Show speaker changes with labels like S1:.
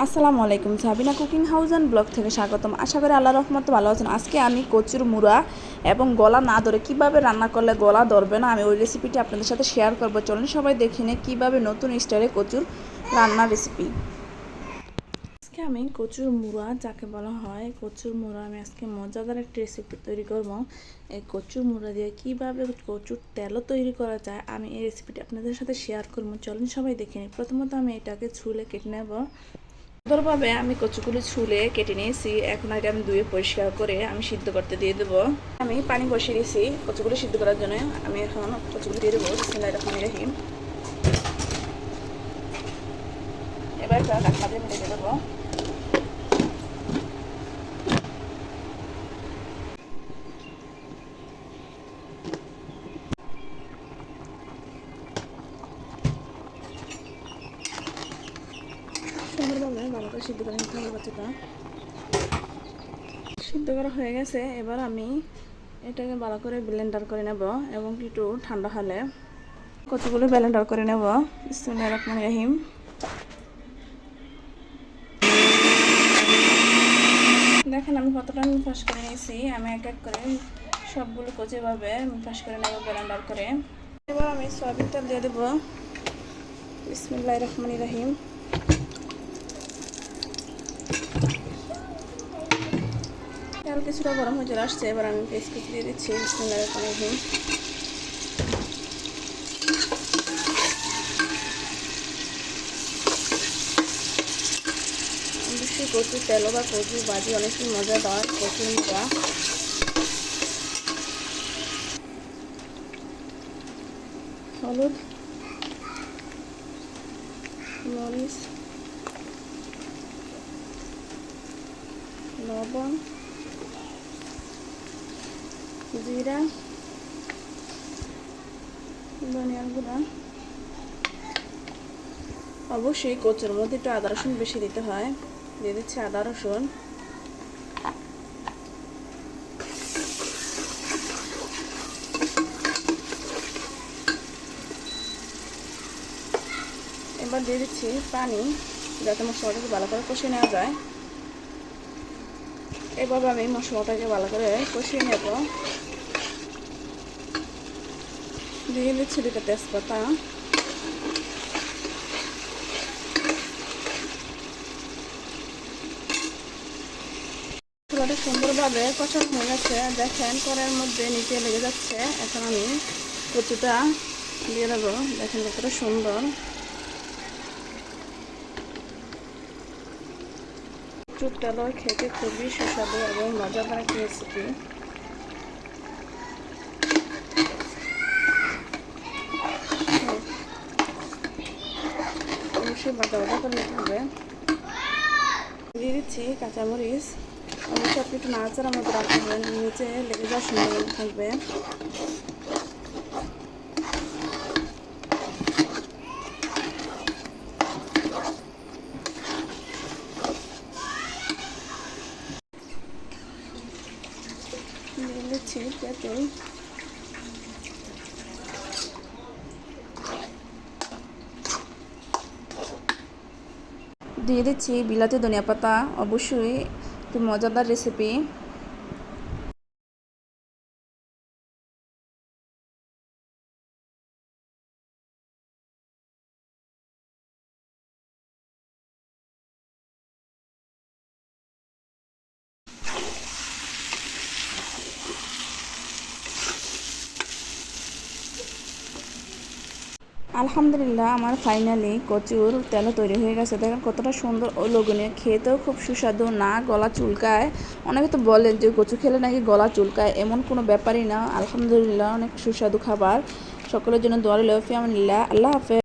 S1: আসসালামু আলাইকুম, Sabina cooking house and blog থেকে স্বাগতম। আশা করি আল্লাহর রহমতে ভালো আছেন। আজকে আমি কচুর মুড়া এবং গলা না ধরে কিভাবে রান্না করলে গলা ধরবে না, আমি ওই রেসিপিটি আপনাদের সাথে শেয়ার করবো। চলুন সবাই দেখে নিই কীভাবে নতুন স্টাইলে কচুর রান্নার রেসিপি। আজকে আমি কচুর মুড়া যাকে বলা হয়, কচুর মুড়া আমি আজকে মজাদার একটা রেসিপি তৈরি করবো। এই কচুর মুড়া দিয়ে কীভাবে কচুর তেলও তৈরি করা যায়, আমি এই রেসিপিটি আপনাদের সাথে শেয়ার করবো। চলুন সবাই দেখে নিই। প্রথমত আমি এটাকে ছুলে কেটে নেব। সুন্দরভাবে আমি কচুগুলি ছুলে কেটে নিয়েছি। এখন এটা আমি ধুয়ে পরিষ্কার করে আমি সিদ্ধ করতে দিয়ে দেবো। আমি পানি বসিয়ে দিয়েছি কচুগুলি সিদ্ধ করার জন্য। আমি এখন কচুগুলি দিয়ে দেবো। বিসমিল্লাহির রহমানির রহিম। এবার ঢাকনা দিয়ে মেরে দেবো। সুন্দরভাবে ভালো করে সিদ্ধ করে নিতে হবে কচুটা। সিদ্ধ করা হয়ে গেছে। এবার আমি এটাকে ভালো করে ব্লেন্ডার করে নেব এবং একটু ঠান্ডা হলে কচুগুলো ব্লেন্ডার করে নেব। বিসমিল্লাহির রহমানির রহিম। দেখেন আমি কতটা মিক্স করে নিয়েছি। আমি এক এক করে সবগুলো কচু এভাবে মিক্স করে নেব ব্লেন্ডার করে। এবার আমি সয়াবিন তেল দিয়ে দেবো। বিসমিল্লাহির রহমানির রহিম। তেল কিছুটা গরম হয়ে চলে আসছে। এবার আমি পেস্ট কুচি দিয়ে দিচ্ছি। বিসমিল্লাহির রহমানির রহিম। অবশ্যই কচুর তেল বা কচুর ভাজি অনেকই মজাদার। কচুর মুড়া হলুদ, মরিচ, লবণ, জিরা, ধনিয়ার গুঁড়া। অবশ্যই কচুর মধ্যে একটু আদা রসুন বেশি দিতে হয়। দিয়ে দিচ্ছি আদা রসুন। এবার দিয়ে দিচ্ছি পানি, যাতে মশলাটাকে ভালো করে কষিয়ে নেওয়া যায়। এভাবে আমি মশলাটাকে ভালো করে কষিয়ে নেব। দিয়ে দিচ্ছি দুটো তেজপাতা। মশলাটা সুন্দরভাবে কষানো হয়ে গেছে। দেখেন কড়াইয়ের মধ্যে নিচে লেগে যাচ্ছে। এখন আমি কচুটা দিয়ে দেবো। দেখেন কতটা সুন্দর। কচুর তেল খেতে খুবই সুস্বাদু এবং মজাদার একটা রেসিপি। অবশ্যই বাটা করে নিতে হবে। দিয়ে দিচ্ছি কাঁচামরিচ। অবশ্যই আপনি একটু নাড়াচাড়ার মধ্যে রাখতে হবে, নিচে লেগে যাওয়ার সম্ভাবনা থাকবে। দিয়ে দিচ্ছি তেঁতুল। দিয়ে দিচ্ছি বিলাতি ধনিয়া পাতা। অবশ্যই একটু মজাদার রেসিপি। আলহামদুলিল্লাহ, আমার ফাইনালি কচুর তেল তৈরি হয়ে গেছে। দেখেন কতটা সুন্দর ও লোভনীয়, খেতেও খুব সুস্বাদু, না গলা চুলকায়। অনেকে তো বলেন যে কচু খেলে নাকি গলা চুলকায়, এমন কোনো ব্যাপারই না। আলহামদুলিল্লাহ, অনেক সুস্বাদু খাবার। সকলের জন্য দোয়া রইল। ফি আমানিল্লাহ। আল্লাহ হাফেজ।